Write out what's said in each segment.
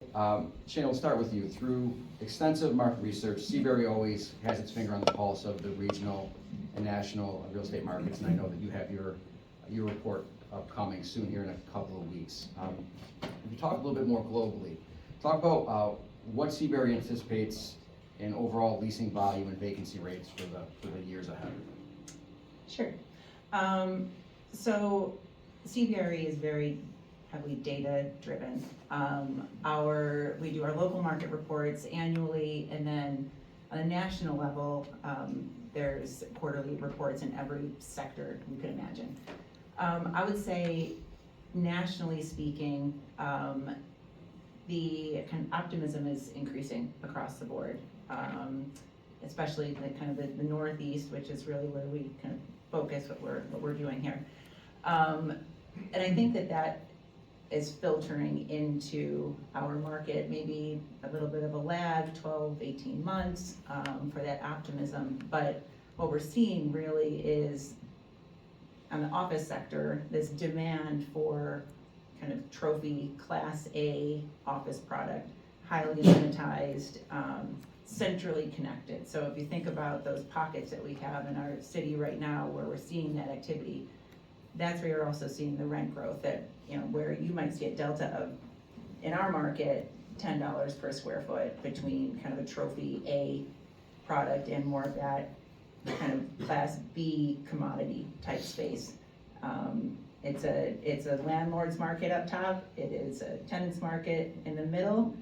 Shane, we'll start with you. Through extensive market research, Seabury always has its finger on the pulse of the regional and national real estate markets, and I know that you have your report upcoming soon here in a couple of weeks. If you talk a little bit more globally, talk about what Seabury anticipates in overall leasing volume and vacancy rates for the years ahead. Sure. So CBRE is very heavily data driven. We do our local market reports annually, and then on a national level, there's quarterly reports in every sector you could imagine. I would say, nationally speaking, the kind of optimism is increasing across the board, especially the Northeast, which is really where we kind of focus what we're doing here. And I think that is filtering into our market, maybe a little bit of a lag, 12, 18 months for that optimism. But what we're seeing really is, on the office sector, this demand for kind of trophy Class A office product, highly amenitized, centrally connected. So if you think about those pockets that we have in our city right now where we're seeing that activity, that's where you're also seeing the rent growth, that, where you might see a delta of, in our market, $10 per square foot between kind of a trophy A product and more of that kind of Class B commodity type space. It's a landlord's market up top, it is a tenant's market in the middle,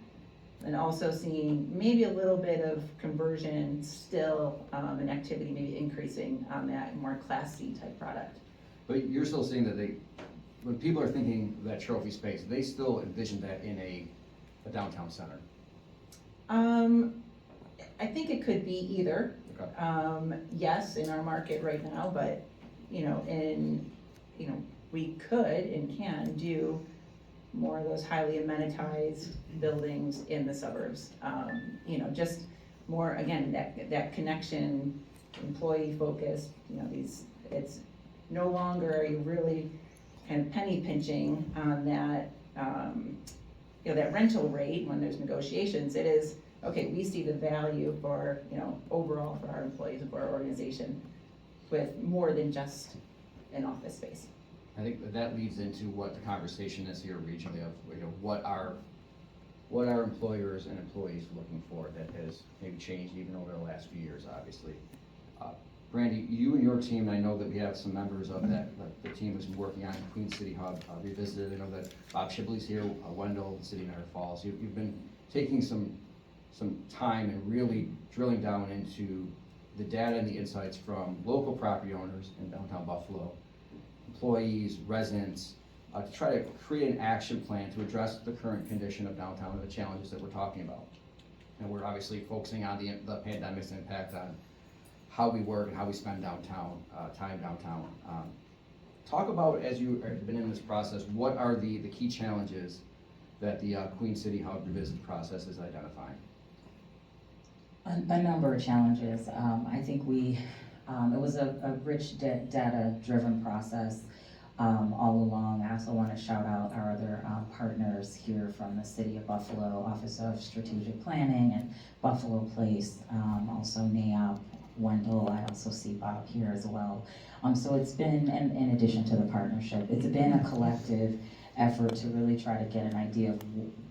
and also seeing maybe a little bit of conversion still, and activity maybe increasing on that more Class C type product. But you're still seeing that when people are thinking that trophy space, they still envision that in a downtown center. I think it could be either. Okay. Yes, in our market right now, but we could and can do more of those highly amenitized buildings in the suburbs. Just more, again, that connection, employee focused. It's no longer are you really kind of penny pinching on that, that rental rate when there's negotiations. It is, okay, we see the value for, overall for our employees and for our organization with more than just an office space. I think that leads into what the conversation is here regionally of, what are employers and employees looking for that has maybe changed even over the last few years, obviously. Brandy, you and your team, I know that we have some members of that the team has been working on Queen City Hub Revisited. I know that Bob Shibley's here, Wendell, the city of Niagara Falls. You've been taking some time and really drilling down into the data and the insights from local property owners in downtown Buffalo, employees, residents, to try to create an action plan to address the current condition of downtown and the challenges that we're talking about. And we're obviously focusing on the pandemic's impact on how we work and how we spend time downtown. Talk about, as you have been in this process, what are the key challenges that the Queen City Hub Revisit process is identifying? A number of challenges. I think it was a rich data-driven process all along. I also want to shout out our other partners here from the City of Buffalo, Office of Strategic Planning, and Buffalo Place, also NAIOP, Wendell. I also see Bob here as well. So it's been, in addition to the partnership, it's been a collective effort to really try to get an idea of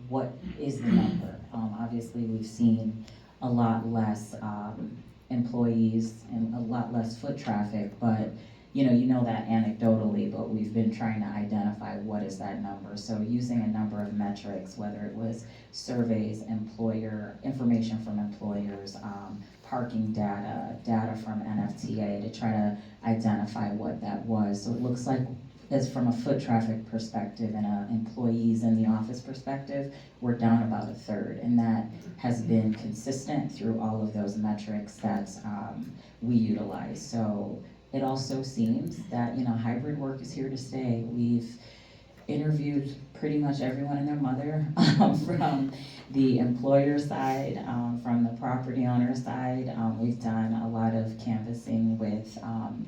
what is the number. Obviously, we've seen a lot less employees and a lot less foot traffic, but you know that anecdotally, but we've been trying to identify what is that number. So using a number of metrics, whether it was surveys, employer information from employers, parking data from NFTA, to try to identify what that was. So it looks like, as from a foot traffic perspective and employees in the office perspective, we're down about a third, and that has been consistent through all of those metrics that we utilize. So it also seems that hybrid work is here to stay. We've interviewed pretty much everyone and their mother from the employer side, from the property owner side. We've done a lot of canvassing with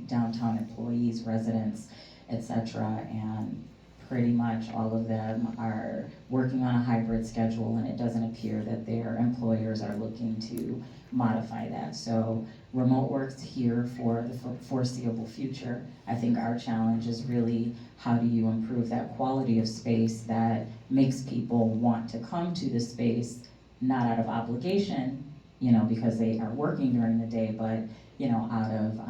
downtown employees, residents, etc., and pretty much all of them are working on a hybrid schedule, and it doesn't appear that their employers are looking to modify that. So remote work's here for the foreseeable future. I think our challenge is really, how do you improve that quality of space that makes people want to come to the space, not out of obligation, because they are working during the day, but, out of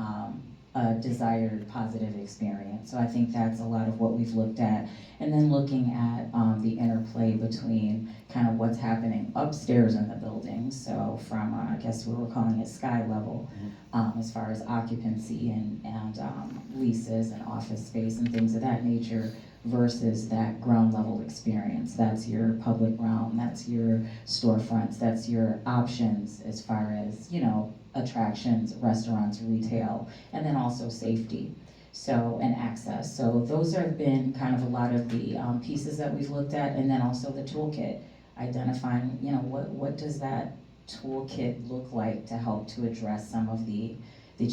a desired positive experience. So I think that's a lot of what we've looked at. And then looking at the interplay between kind of what's happening upstairs in the building. So from, I guess we were calling it sky level, as far as occupancy and leases and office space and things of that nature, versus that ground level experience. That's your public realm, that's your storefronts, that's your options as far as, attractions, restaurants, retail, and then also safety. So, and access. So those have been kind of a lot of the pieces that we've looked at, and then also the toolkit, identifying, what does that toolkit look like to help to address some of the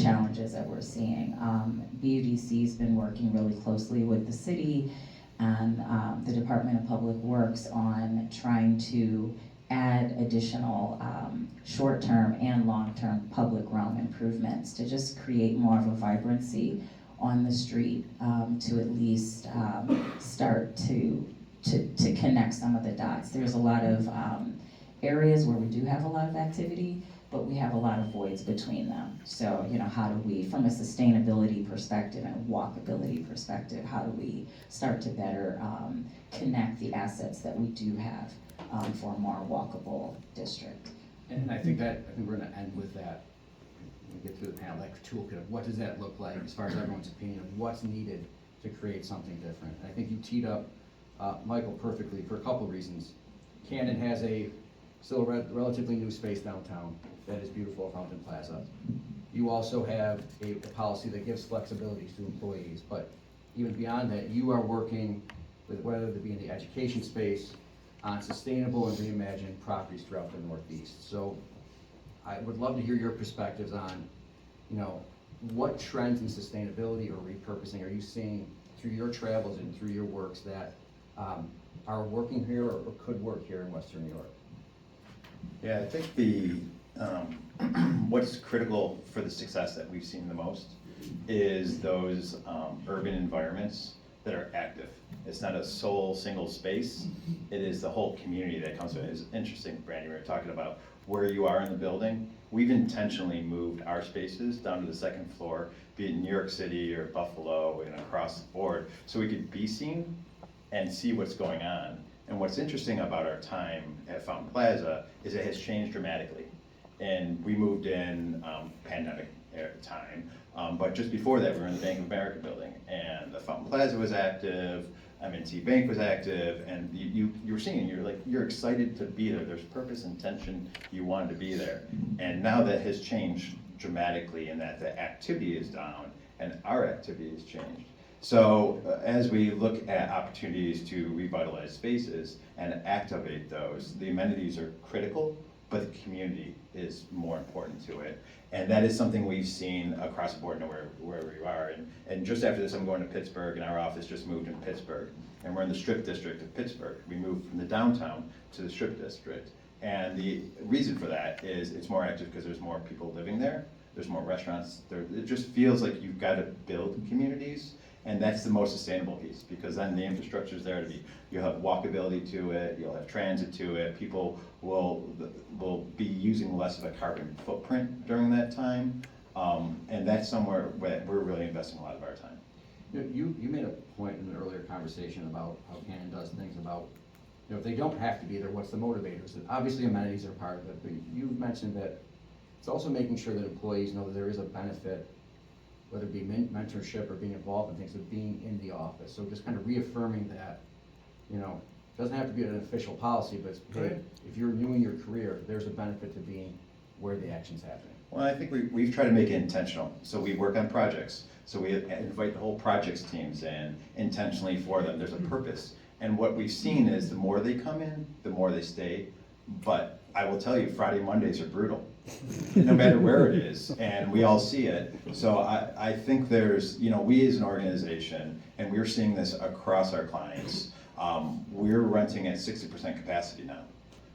challenges that we're seeing. BUDC's been working really closely with the city and the Department of Public Works on trying to add additional short-term and long-term public realm improvements to just create more of a vibrancy on the street, to at least start to connect some of the dots. There's a lot of areas where we do have a lot of activity, but we have a lot of voids between them. So, how do we, from a sustainability perspective and walkability perspective, how do we start to better connect the assets that we do have for a more walkable district? And I think we're gonna end with that. When we get through the panel, like toolkit, of what does that look like as far as everyone's opinion of what's needed to create something different. And I think you teed up Michael perfectly for a couple reasons. Camden has still a relatively new space downtown that is beautiful, Fountain Plaza. You also have a policy that gives flexibility to employees, but even beyond that, you are working with, whether it be in the education space, on sustainable and reimagined properties throughout the Northeast. So I would love to hear your perspectives on, what trends in sustainability or repurposing are you seeing through your travels and through your works that are working here or could work here in Western New York? Yeah, I think what's critical for the success that we've seen the most is those urban environments that are active. It's not a single space, it is the whole community that comes with it. It's interesting, Brandy, we were talking about where you are in the building. We've intentionally moved our spaces down to the second floor, be it in New York City or Buffalo and across the board, so we could be seen and see what's going on. And what's interesting about our time at Fountain Plaza is it has changed dramatically. And we moved in pandemic time, but just before that we were in the Bank of America building, and the Fountain Plaza was active, M&T Bank was active, and you were seeing, you're excited to be there. There's purpose, intention, you wanted to be there. And now that has changed dramatically in that the activity is down and our activity has changed. So as we look at opportunities to revitalize spaces and activate those, the amenities are critical, but the community is more important to it. And that is something we've seen across the board, wherever you are. And just after this, I'm going to Pittsburgh, and our office just moved in Pittsburgh. And we're in the Strip District of Pittsburgh. We moved from the downtown to the Strip District. And the reason for that is it's more active because there's more people living there. There's more restaurants. It just feels like you've got to build communities. And that's the most sustainable piece, because then the infrastructure is there to be, you'll have walkability to it, you'll have transit to it, people will be using less of a carbon footprint during that time. And that's somewhere where we're really investing a lot of our time. You made a point in an earlier conversation about how Camden does things about, if they don't have to be there, what's the motivators? And obviously amenities are part of it, but you've mentioned that it's also making sure that employees know that there is a benefit, whether it be mentorship or being involved in things, of being in the office. So just kind of reaffirming that, doesn't have to be an official policy, but hey, if you're renewing your career, there's a benefit to being where the action's happening. Well, I think we've tried to make it intentional. So we work on projects. So we invite the whole projects teams in intentionally for them. There's a purpose. And what we've seen is the more they come in, the more they stay, But I will tell you, Friday, Mondays are brutal, no matter where it is, and we all see it. So I think there's, we as an organization, and we're seeing this across our clients, we're renting at 60% capacity now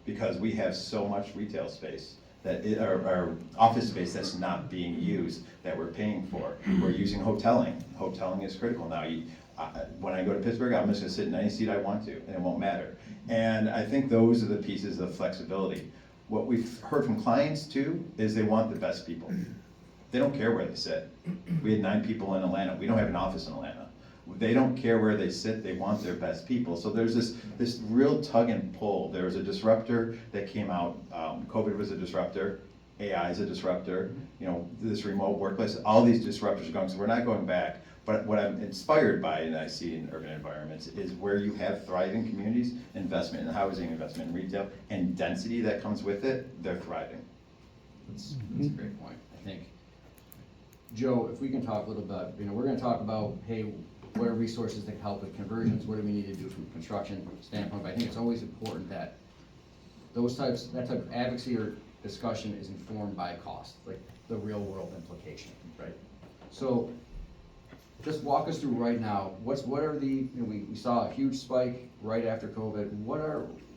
because we have so much retail space that our office space that's not being used that we're paying for. We're using hoteling. Hoteling is critical now. When I go to Pittsburgh, I'm just gonna sit in any seat I want to, and it won't matter. And I think those are the pieces of flexibility. What we've heard from clients too is they want the best people. They don't care where they sit. We had 9 people in Atlanta. We don't have an office in Atlanta. They don't care where they sit. They want their best people. So there's this real tug and pull. There was a disruptor that came out. COVID was a disruptor. AI is a disruptor. This remote workplace. All these disruptors are going. So we're not going back. But what I'm inspired by, and I see in urban environments, is where you have thriving communities, investment in housing, investment in retail, and density that comes with it, they're thriving. That's a great point. I think, Joe, if we can talk a little bit, we're gonna talk about, hey, what are resources that help with conversions? What do we need to do from a construction standpoint? But I think it's always important that that type of advocacy or discussion is informed by cost, like the real world implication, right? So just walk us through right now, what are the, we saw a huge spike right after COVID.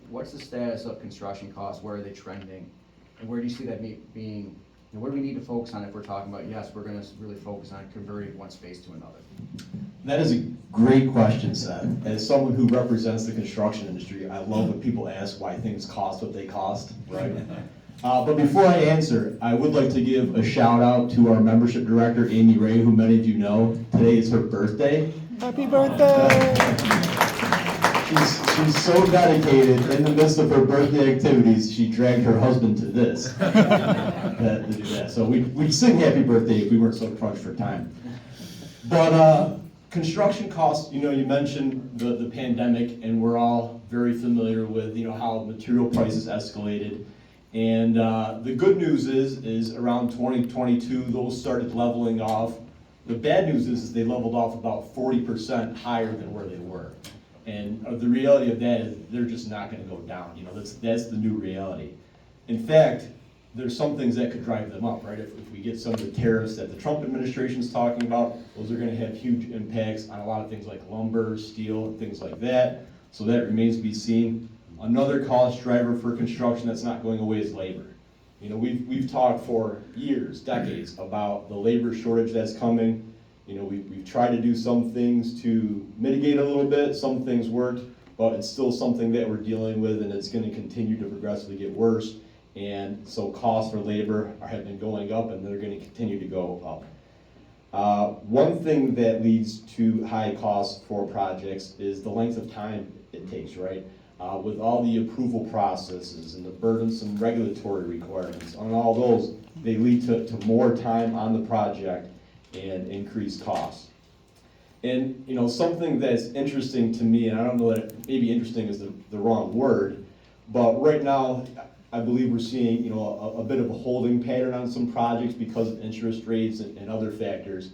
What's the status of construction costs? Where are they trending? And where do you see that being, what do we need to focus on if we're talking about, yes, we're gonna really focus on converting one space to another? That is a great question, Seth. As someone who represents the construction industry, I love when people ask why things cost what they cost, right? But before I answer, I would like to give a shout out to our membership director, Amy Ray, who many of you know. Today is her birthday. Happy birthday! She's so dedicated. In the midst of her birthday activities, she dragged her husband to this to do that. So we'd sing happy birthday if we weren't so crunched for time. But construction costs, you mentioned the pandemic, and we're all very familiar with how material prices escalated. And the good news is around 2022, those started leveling off. The bad news is they leveled off about 40% higher than where they were. And the reality of that is they're just not going to go down. That's the new reality. In fact, there's some things that could drive them up, right? If we get some of the tariffs that the Trump administration is talking about, those are going to have huge impacts on a lot of things like lumber, steel, and things like that. So that remains to be seen. Another cost driver for construction that's not going away is labor. We've talked for years, decades, about the labor shortage that's coming. We've tried to do some things to mitigate a little bit, some things worked, but it's still something that we're dealing with, and it's going to continue to progressively get worse. And so costs for labor have been going up, and they're going to continue to go up. One thing that leads to high costs for projects is the length of time it takes, right? With all the approval processes and the burdensome regulatory requirements, on all those, they lead to more time on the project and increased costs. And something that's interesting to me, and I don't know that maybe interesting is the wrong word, but right now I believe we're seeing a bit of a holding pattern on some projects because of interest rates and other factors.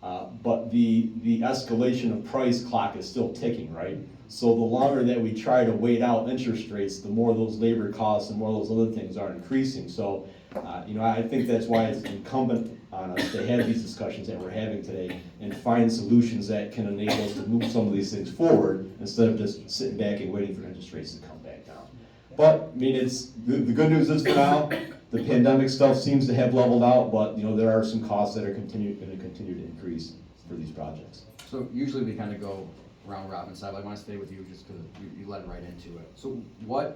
But the escalation of price clock is still ticking, right? So the longer that we try to wait out interest rates, the more those labor costs and more those other things are increasing. So, I think that's why it's incumbent on us to have these discussions that we're having today and find solutions that can enable us to move some of these things forward instead of just sitting back and waiting for interest rates to come back down. But, it's the good news is for now, the pandemic stuff seems to have leveled out, but, there are some costs that are going to continue to increase for these projects. So usually we kind of go round robin style. I want to stay with you just because you led right into it. So when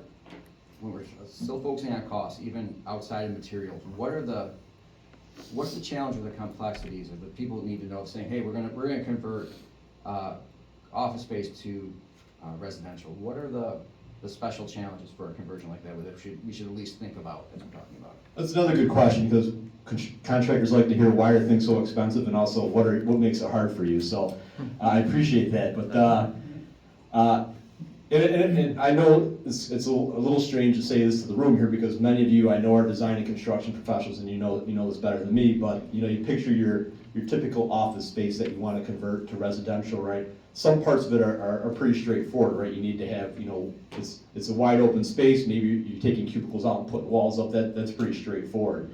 we're still focusing on costs, even outside of materials, what's the challenge or the complexities of the people need to know, saying, hey, we're gonna convert office space to residential? What are the special challenges for a conversion like that we should at least think about as we're talking about it? That's another good question, because contractors like to hear why are things so expensive, and also what makes it hard for you. So I appreciate that. But and I know it's a little strange to say this to the room here, because many of you I know are design and construction professionals, and you know this better than me. But you picture your typical office space that you want to convert to residential, right? some parts of it are pretty straightforward, right? You need to have, it's a wide open space, maybe you're taking cubicles out and putting walls up, that's pretty straightforward.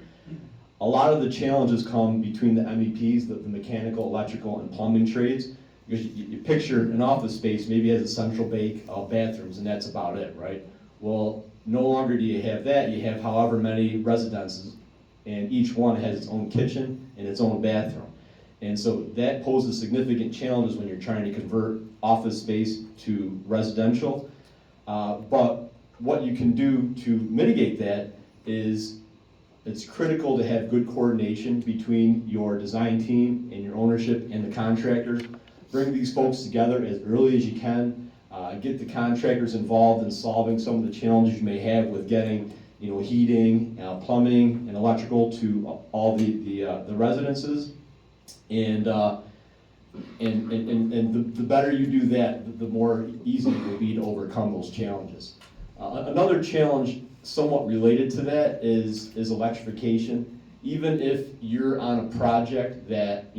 A lot of the challenges come between the MEPs, the mechanical, electrical, and plumbing trades. Because you picture an office space, maybe has a central bake, bathrooms, and that's about it, right? Well, no longer do you have that, you have however many residences, and each one has its own kitchen and its own bathroom. And so that poses significant challenges when you're trying to convert office space to residential. But what you can do to mitigate that is it's critical to have good coordination between your design team and your ownership and the contractors. Bring these folks together as early as you can. Get the contractors involved in solving some of the challenges you may have with getting, heating, plumbing, and electrical to all the residences. And the better you do that, the more easy it will be to overcome those challenges. Another challenge somewhat related to that is electrification. Even if you're on a project that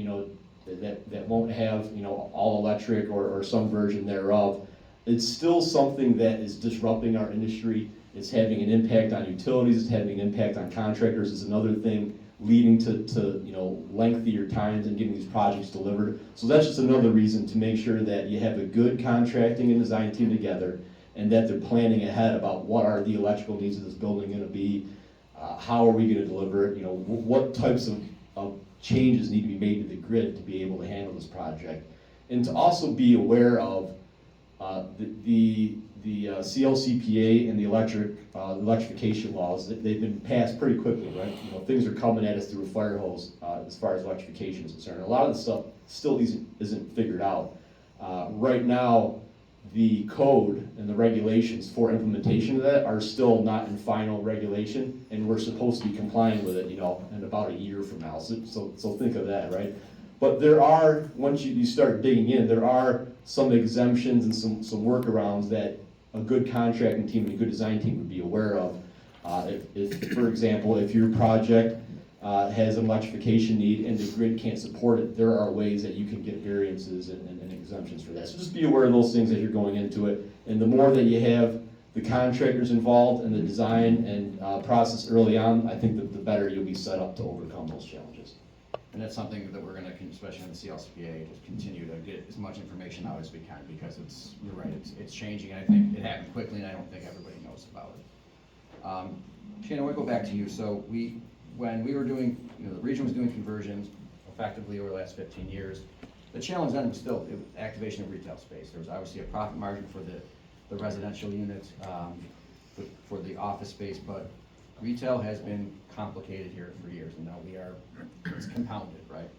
that won't have all electric or some version thereof, it's still something that is disrupting our industry. It's having an impact on utilities. It's having an impact on contractors. It's another thing leading to lengthier times in getting these projects delivered. So that's just another reason to make sure that you have a good contracting and design team together, and that they're planning ahead about what are the electrical needs of this building going to be, how are we going to deliver it, what types of changes need to be made to the grid to be able to handle this project, and to also be aware of the CLCPA and the electrification laws. They've been passed pretty quickly, right? Things are coming at us through a fire hose as far as electrification is concerned. A lot of the stuff still isn't figured out. Right now, the code and the regulations for implementation of that are still not in final regulation, and we're supposed to be complying with it, in about a year from now. So think of that, right? But there are, once you start digging in, there are some exemptions and some workarounds that a good contracting team and a good design team would be aware of. If, for example, if your project has an electrification need and the grid can't support it, there are ways that you can get variances and exemptions for that. So just be aware of those things as you're going into it. And the more that you have the contractors involved in the design and process early on, I think that the better you'll be set up to overcome those challenges. And that's something that we're going to, especially in the CLCPA, just continue to get as much information out as we can, because you're right, it's changing, and I think it happened quickly, and I don't think everybody knows about it. Shannon, I want to go back to you. So when we were doing, the region was doing conversions effectively over the last 15 years, the challenge then was still activation of retail space. There was obviously a profit margin for the residential units, for the office space, but retail has been complicated here for years, and now it's compounded, right?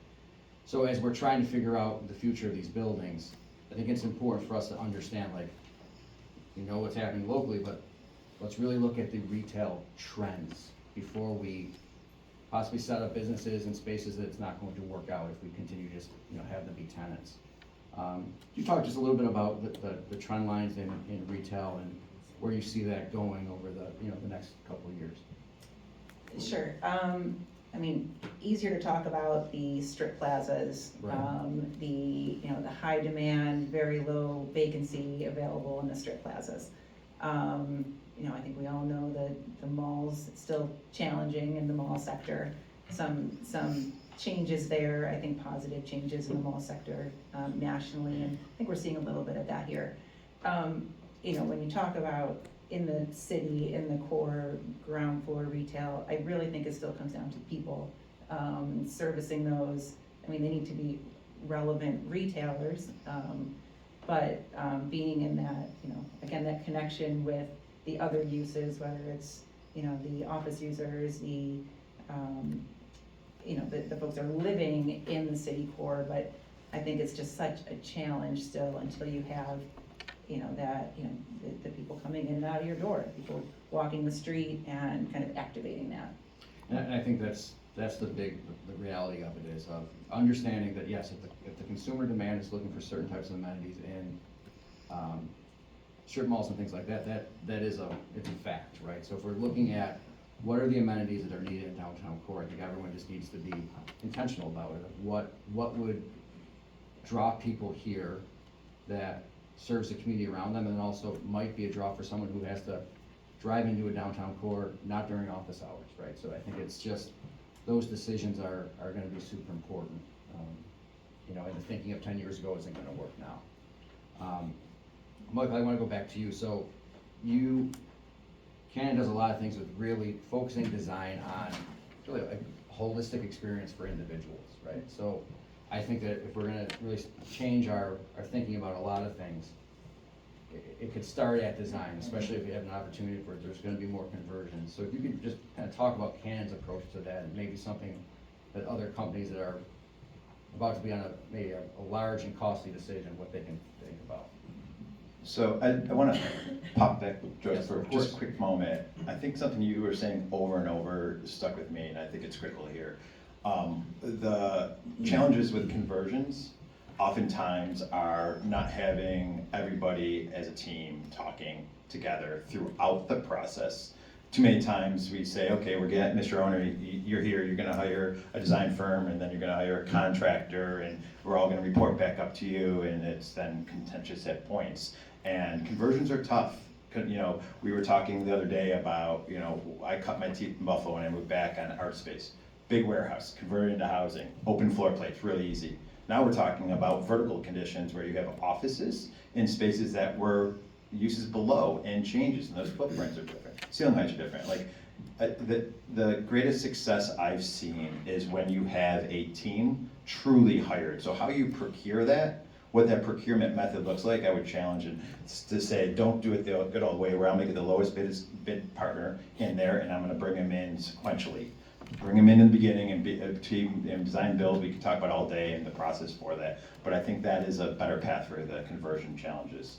So as we're trying to figure out the future of these buildings, I think it's important for us to understand, what's happening locally, but let's really look at the retail trends before we possibly set up businesses and spaces that it's not going to work out if we continue to just, have them be tenants. You talk just a little bit about the trend lines in retail and where you see that going over the next couple of years. Sure. Easier to talk about the strip plazas, Right. the high demand, very low vacancy available in the strip plazas. I think we all know that the malls, it's still challenging in the mall sector. Some changes there, I think positive changes in the mall sector nationally, and I think we're seeing a little bit of that here. When you talk about in the city, in the core ground floor retail, I really think it still comes down to people servicing those. They need to be relevant retailers, but being in that, again, that connection with the other uses, whether it's, the office users, the folks that are living in the city core, but I think it's just such a challenge still until you have the people coming in and out of your door, people walking the street and kind of activating that. And I think that's the reality of it is understanding that, yes, if the consumer demand is looking for certain types of amenities in strip malls and things like that, it's a fact, right? So if we're looking at what are the amenities that are needed in downtown core, I think everyone just needs to be intentional about it. What would draw people here that serves the community around them, and also might be a draw for someone who has to drive into a downtown core, not during office hours, right? So I think it's just, those decisions are gonna be super important. You know, and the thinking of 10 years ago isn't gonna work now. Michael, I wanna go back to you. So Canon does a lot of things with really focusing design on really a holistic experience for individuals, right? So I think that if we're gonna really change our thinking about a lot of things, it could start at design, especially if you have an opportunity for it, there's gonna be more conversions. So if you could just kind of talk about Canon's approach to that, and maybe something that other companies that are about to be on maybe a large and costly decision, what they can think about. So I want to pop back, Joyce, Yes, for of just a course. quick moment. I think something you were saying over and over stuck with me, and I think it's critical here. The challenges with conversions oftentimes are not having everybody as a team talking together throughout the process. Too many times we say, okay, we're getting, Mr. Owner, you're here, you're gonna hire a design firm, and then you're gonna hire a contractor, and we're all gonna report back up to you, and it's then contentious at points. And conversions are tough. You know, we were talking the other day about, you know, I cut my teeth in Buffalo when I moved back on art space. Big warehouse, converted into housing, open floor plates, really easy. Now we're talking about vertical conditions where you have offices in spaces that were uses below and changes, and those footprints are different. Ceiling heights are different. Like, the greatest success I've seen is when you have a team truly hired. So how you procure that, what that procurement method looks like, I would challenge it to say, don't do it the good old way where I'll make it the lowest bid partner in there, and I'm gonna bring them in sequentially. Bring them in the beginning and be a team and design build, we can talk about all day and the process for that. But I think that is a better path for the conversion challenges.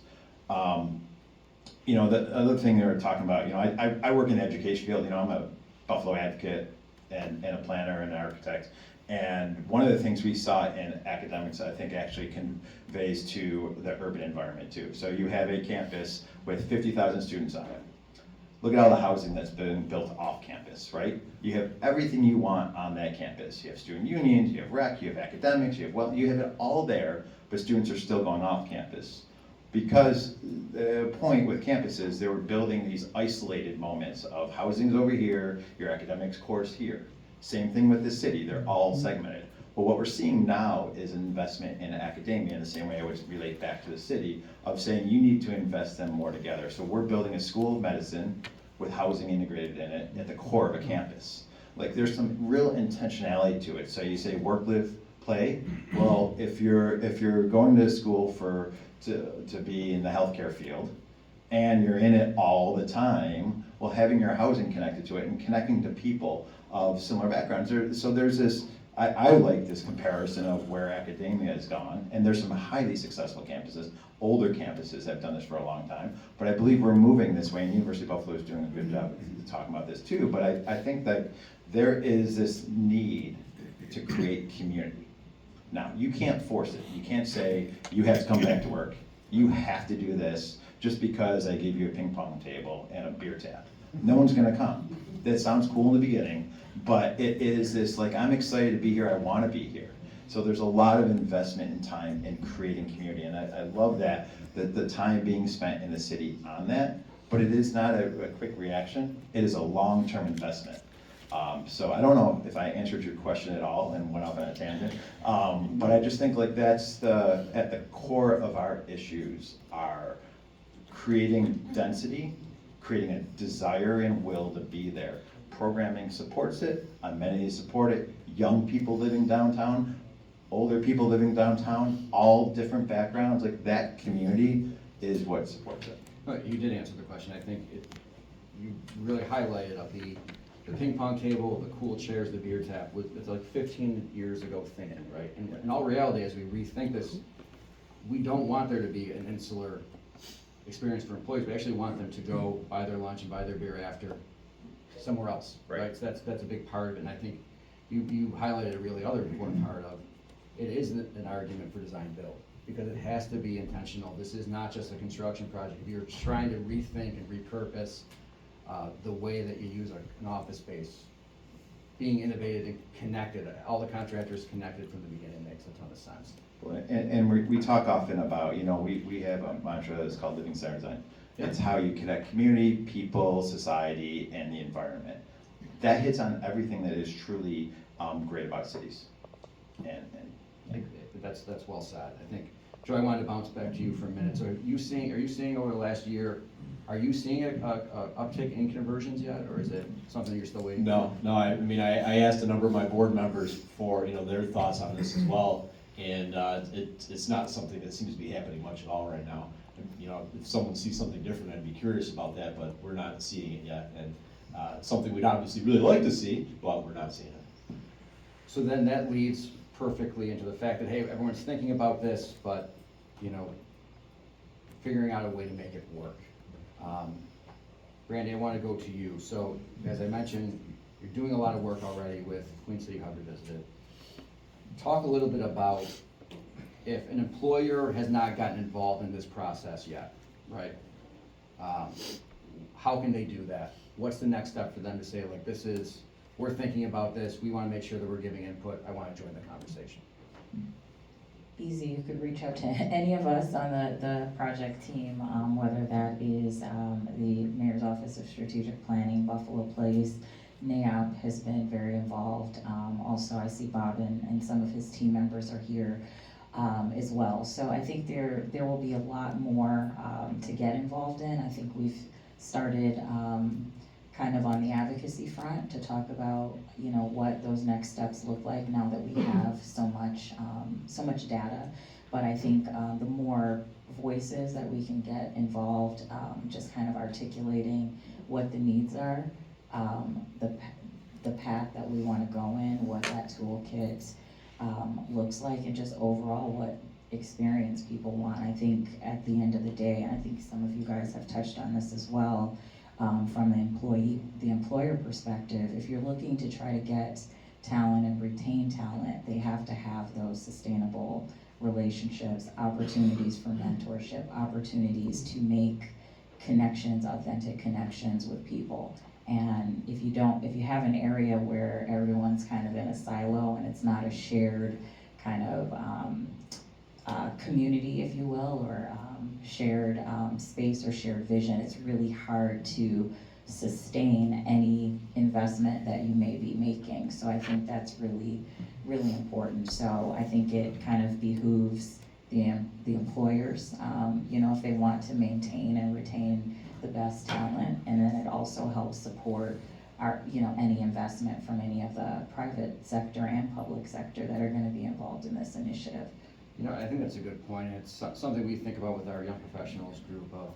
You know, the other thing they were talking about, you know, I work in the education field, you know, I'm a Buffalo advocate and a planner and an architect. And one of the things we saw in academics, I think actually conveys to the urban environment too. So you have a campus with 50,000 students on it. Look at all the housing that's been built off campus, right? You have everything you want on that campus. You have student unions, you have rec, you have academics, you have it all there, but students are still going off campus. Because the point with campuses, they were building these isolated moments of housing's over here, your academics course here. Same thing with the city, they're all segmented. But what we're seeing now is an investment in academia in the same way I would relate back to the city of saying you need to invest them more together. So we're building a school of medicine with housing integrated in it at the core of a campus. Like there's some real intentionality to it. So you say work, live, play. Well, if you're going to school to be in the healthcare field and you're in it all the time, well, having your housing connected to it and connecting to people of similar backgrounds. So there's this, I like this comparison of where academia has gone, and there's some highly successful campuses. Older campuses have done this for a long time, but I believe we're moving this way, and University of Buffalo is doing a good job of talking about this too, but I think that there is this need to create community. Now, you can't force it. You can't say, you have to come back to work. You have to do this just because I gave you a ping pong table and a beer tap. No one's gonna come. That sounds cool in the beginning, but it is this, like, I'm excited to be here, I wanna be here. So there's a lot of investment in time in creating community, and I love that the time being spent in the city on that, but it is not a quick reaction, it is a long-term investment. So I don't know if I answered your question at all and went off on a tangent, but I just think like that's at the core of our issues are creating density, creating a desire and will to be there. Programming supports it, amenities support it, young people living downtown, older people living downtown, all different backgrounds, like that community is what supports it. But you did answer the question. I think you really highlighted of the ping pong table, the cool chairs, the beer tap, it's like 15 years ago thinking, right? And in all reality, as we rethink this, we don't want there to be an insular experience for employees. We actually want them to go buy their lunch and buy their beer after somewhere else, right? So that's a big part of it, and I think you highlighted a really other important part of it is an argument for design build, because it has to be intentional. This is not just a construction project. If you're trying to rethink and repurpose the way that you use an office space, being innovative and connected, all the contractors connected from the beginning makes a ton of sense. And we talk often about, we have a mantra that's called living center design. It's how you connect community, people, society, and the environment. That hits on everything that is truly great about cities. That's well said. I think, Joe, I wanted to bounce back to you for a minute. So are you seeing over the last year, are you seeing a uptick in conversions yet, or is it something you're still waiting for? No, I mean, I asked a number of my board members for, their thoughts on this as well, and it's not something that seems to be happening much at all right now. If someone sees something different, I'd be curious about that, but we're not seeing it yet, and it's something we'd obviously really like to see, but we're not seeing it. So then that leads perfectly into the fact that, hey, everyone's thinking about this, but, figuring out a way to make it work. Brandy, I want to go to you. So, as I mentioned, you're doing a lot of work already with Queen City Hub Revisited. Talk a little bit about if an employer has not gotten involved in this process yet, right? How can they do that? What's the next step for them to say, like, we're thinking about this, we want to make sure that we're giving input, I want to join the conversation? Easy, you could reach out to any of us on the project team, whether that is the Mayor's Office of Strategic Planning, Buffalo Place. NAP has been very involved. Also, I see Bob and some of his team members are here as well. So I think there will be a lot more to get involved in. I think we've started kind of on the advocacy front to talk about, what those next steps look like now that we have so much data. But I think the more voices that we can get involved, just kind of articulating what the needs are, the path that we want to go in, what that toolkit looks like, and just overall what experience people want. I think at the end of the day, and I think some of you guys have touched on this as well, from the employer perspective, if you're looking to try to get talent and retain talent, they have to have those sustainable relationships, opportunities for mentorship, opportunities to make connections, authentic connections with people. And if you have an area where everyone's kind of in a silo and it's not a shared kind of community, if you will, or shared space or shared vision, it's really hard to sustain any investment that you may be making. So I think that's really, really important. So I think it kind of behooves the employers, if they want to maintain and retain the best talent, and then it also helps support any investment from any of the private sector and public sector that are going to be involved in this initiative. I think that's a good point. It's something we think about with our young professionals group of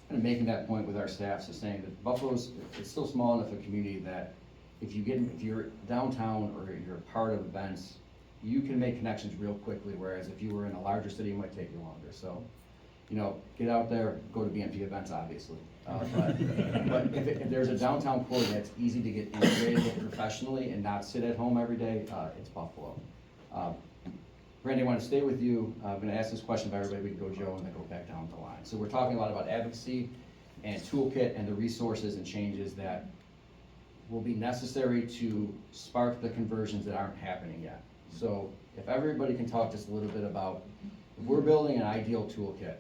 kind of making that point with our staff, so saying that Buffalo's, it's still small enough a community that if you're downtown or you're part of events, you can make connections real quickly, whereas if you were in a larger city, it might take you longer. So, get out there, go to BMP events, obviously. But if there's a downtown core that's easy to get integrated with professionally and not sit at home every day, it's Buffalo. Brandy, I want to stay with you. I'm going to ask this question of everybody. We can go Joe and then go back down the line. So we're talking a lot about advocacy and toolkit and the resources and changes that will be necessary to spark the conversions that aren't happening yet. So if everybody can talk just a little bit about, if we're building an ideal toolkit,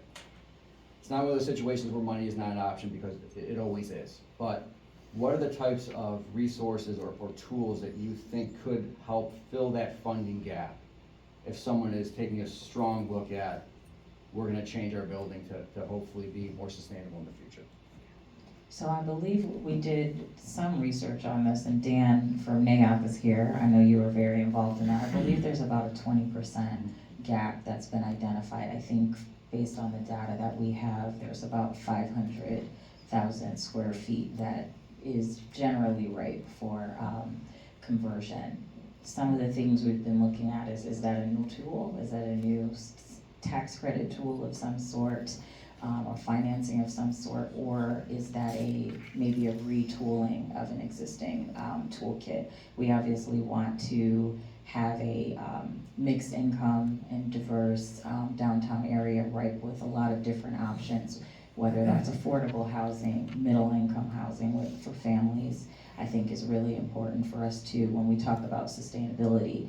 it's not one of those situations where money is not an option, because it always is. But what are the types of resources or tools that you think could help fill that funding gap? If someone is taking a strong look at, we're gonna change our building to hopefully be more sustainable in the future. So I believe we did some research on this, and Dan from NAIOP is here. I know you were very involved in that. I believe there's about a 20% gap that's been identified. I think based on the data that we have, there's about 500,000 square feet that is generally ripe for conversion. Some of the things we've been looking at is that a new tool? Is that a new tax credit tool of some sort, or financing of some sort? Or is that maybe a retooling of an existing toolkit? We obviously want to have a mixed income and diverse downtown area ripe with a lot of different options. whether that's affordable housing, middle income housing for families, I think is really important for us too when we talk about sustainability.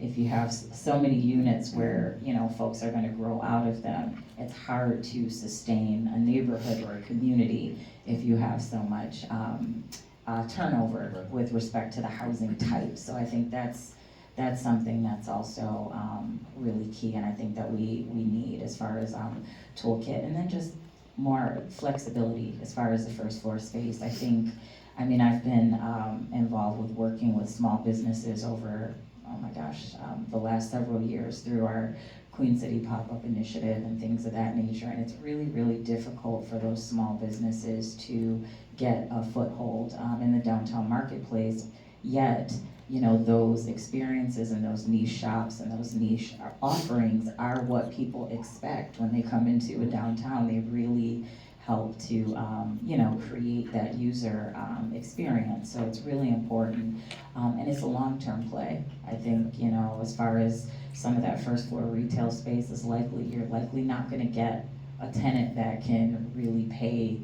If you have so many units where, folks are gonna grow out of them, it's hard to sustain a neighborhood or a community if you have so much turnover with respect to the housing type. So I think that's something that's also really key, and I think that we need as far as toolkit, and then just more flexibility as far as the first floor space. I've been involved with working with small businesses over, the last several years through our Queen City Pop-Up Initiative and things of that nature, and it's really, really difficult for those small businesses to get a foothold in the downtown marketplace, yet those experiences and those niche shops and those niche offerings are what people expect when they come into a downtown. They really help to, create that user experience. So it's really important, and it's a long-term play. I think, as far as some of that first floor retail space you're likely not gonna get a tenant that can really pay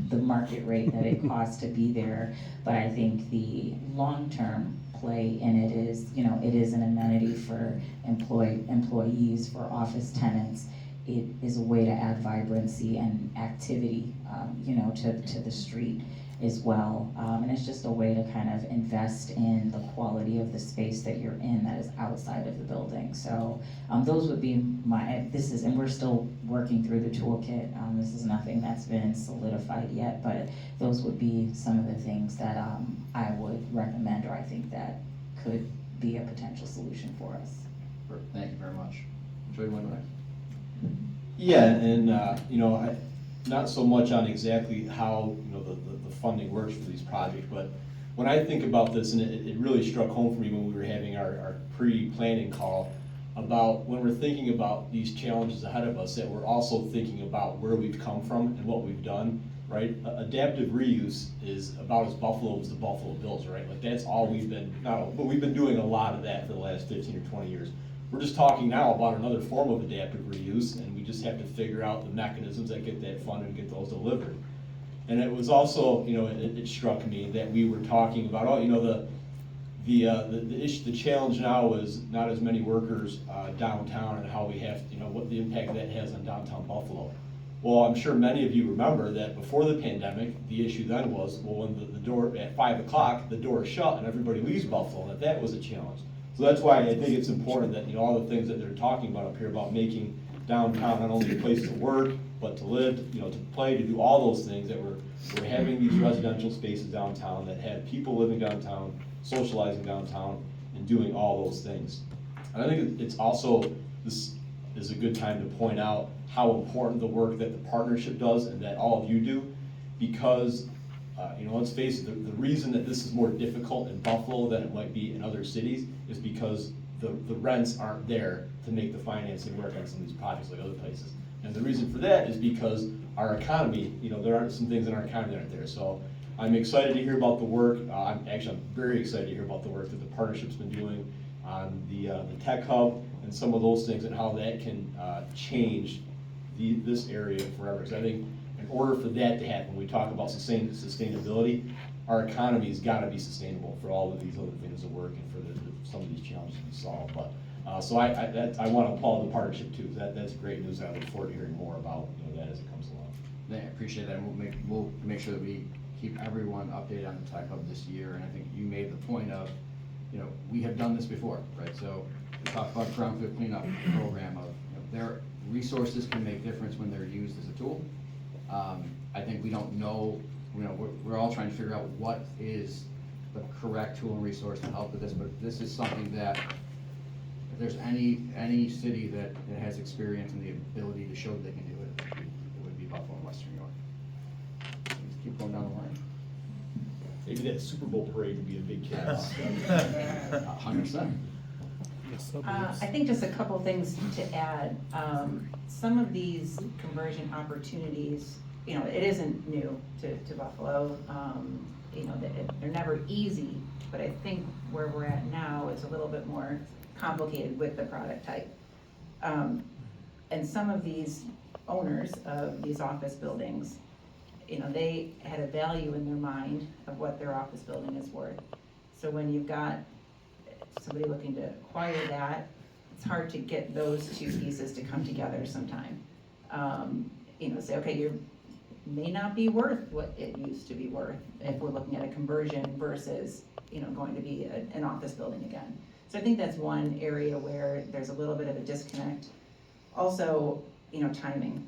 the market rate that it costs to be there. But I think the long-term play in it is, it is an amenity for employees, for office tenants. It is a way to add vibrancy and activity, to the street as well. And it's just a way to kind of invest in the quality of the space that you're in that is outside of the building. So those would be and we're still working through the toolkit. This is nothing that's been solidified yet, but those would be some of the things that I would recommend, or I think that could be a potential solution for us. Perfect. Thank you very much. Joey, one next. Yeah, and, not so much on exactly how, the funding works for these projects, but when I think about this, and it really struck home for me when we were having our pre-planning call about when we're thinking about these challenges ahead of us, that we're also thinking about where we've come from and what we've done, right? Adaptive reuse is about as Buffalo as the Buffalo Bills, right? Like that's all we've been, but we've been doing a lot of that for the last 15 or 20 years. We're just talking now about another form of adaptive reuse, and we just have to figure out the mechanisms that get that funded and get those delivered. And it was also, it struck me that we were talking about, the challenge now is not as many workers downtown, and how we have, what the impact that has on downtown Buffalo. Well, I'm sure many of you remember that before the pandemic, the issue then was, well, when the door at 5 o'clock, the door is shut and everybody leaves Buffalo, and that was a challenge. So that's why I think it's important that, all the things that they're talking about up here about making downtown not only a place to work, but to live, to play, to do all those things, that we're having these residential spaces downtown that have people living downtown, socializing downtown, and doing all those things. And I think it's also, this is a good time to point out how important the work that the partnership does and that all of you do, because let's face it, the reason that this is more difficult in Buffalo than it might be in other cities is because the rents aren't there to make the financing work on some of these projects like other places. And the reason for that is because our economy, there are some things in our economy that aren't there. So I'm excited to hear about the work. I'm very excited to hear about the work that the partnership's been doing on the tech hub and some of those things, and how that can change this area forever. Because I think in order for that to happen, when we talk about sustainability, our economy's got to be sustainable for all of these other things to work and for some of these challenges to be solved. But so I want to applaud the partnership too. That's great news. I look forward to hearing more about that as it comes along. Yeah, I appreciate that. And we'll make sure that we keep everyone updated on the Tech Hub this year. And I think you made the point of, we have done this before, right? So we talked about brownfield cleanup program of, their resources can make difference when they're used as a tool. I think we don't know, we're all trying to figure out what is the correct tool and resource to help with this, but this is something that if there's any city that has experience and the ability to show that they can do it, it would be Buffalo and Western New York. Let's keep going down the line. Maybe that Super Bowl parade would be a big catalyst. 100%. I think just a couple things to add. Some of these conversion opportunities, it isn't new to Buffalo. They're never easy, but I think where we're at now is a little bit more complicated with the product type. And some of these owners of these office buildings, you know, they had a value in their mind of what their office building is worth. So when you've got somebody looking to acquire that, it's hard to get those two pieces to come together sometime. You know, say, okay, you may not be worth what it used to be worth if we're looking at a conversion versus, you know, going to be an office building again. So I think that's one area where there's a little bit of a disconnect. Also, you know, timing,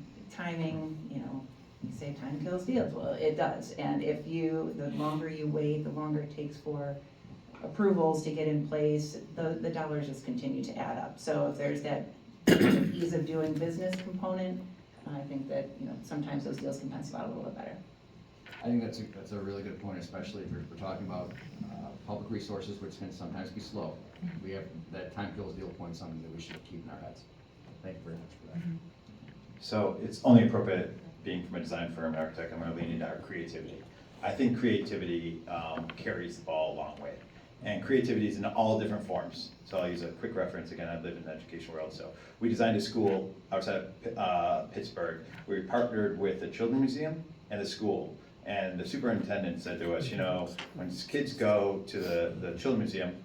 you know, you say time kills deals, well, it does. And if the longer you wait, the longer it takes for approvals to get in place, the dollars just continue to add up. So if there's that ease of doing business component, I think that, you know, sometimes those deals can pencil out a little bit better. I think that's a really good point, especially if we're talking about public resources, which can sometimes be slow. We have that time kills deal point, something that we should keep in our heads. Thank you very much for that. So it's only appropriate, being from a design firm and architect, I'm gonna lean into our creativity. I think creativity carries the ball a long way. And creativity is in all different forms. So I'll use a quick reference. Again, I live in the education world. So we designed a school outside of Pittsburgh. We partnered with the Children's Museum and the school. And the superintendent said to us, you know, when kids go to the Children's Museum,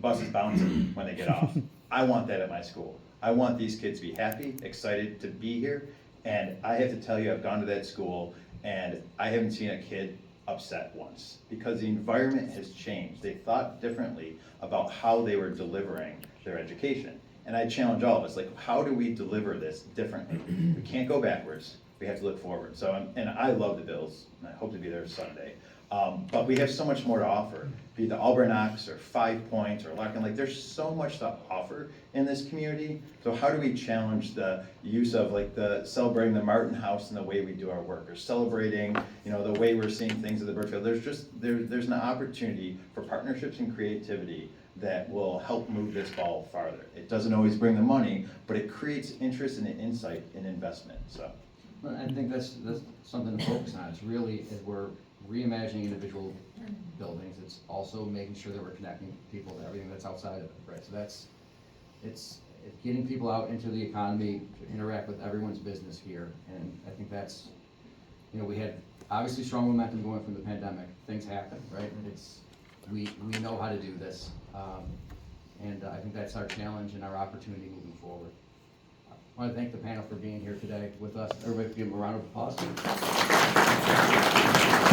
buses bouncing when they get off. I want that at my school. I want these kids to be happy, excited to be here. And I have to tell you, I've gone to that school and I haven't seen a kid upset once, because the environment has changed. They thought differently about how they were delivering their education. And I challenge all of us, like, how do we deliver this differently? We can't go backwards, we have to look forward. So, and I love the Bills, and I hope to be there Sunday. But we have so much more to offer, be it the Auburn Ox or 5 Points or Larkin, like there's so much to offer in this community. So how do we challenge the use of like the celebrating the Martin House and the way we do our work, or celebrating, you know, the way we're seeing things at the Birchfield? There's an opportunity for partnerships and creativity that will help move this ball farther. It doesn't always bring the money, but it creates interest and insight and investment, so. Well, I think that's something to focus on. It's really, as we're reimagining individual buildings, it's also making sure that we're connecting people to everything that's outside of it, right? So it's getting people out into the economy to interact with everyone's business here. And I think that's, you know, we had obviously strong momentum going from the pandemic. Things happen, right? We know how to do this. And I think that's our challenge and our opportunity moving forward. I want to thank the panel for being here today with us. Everybody give them a round of applause.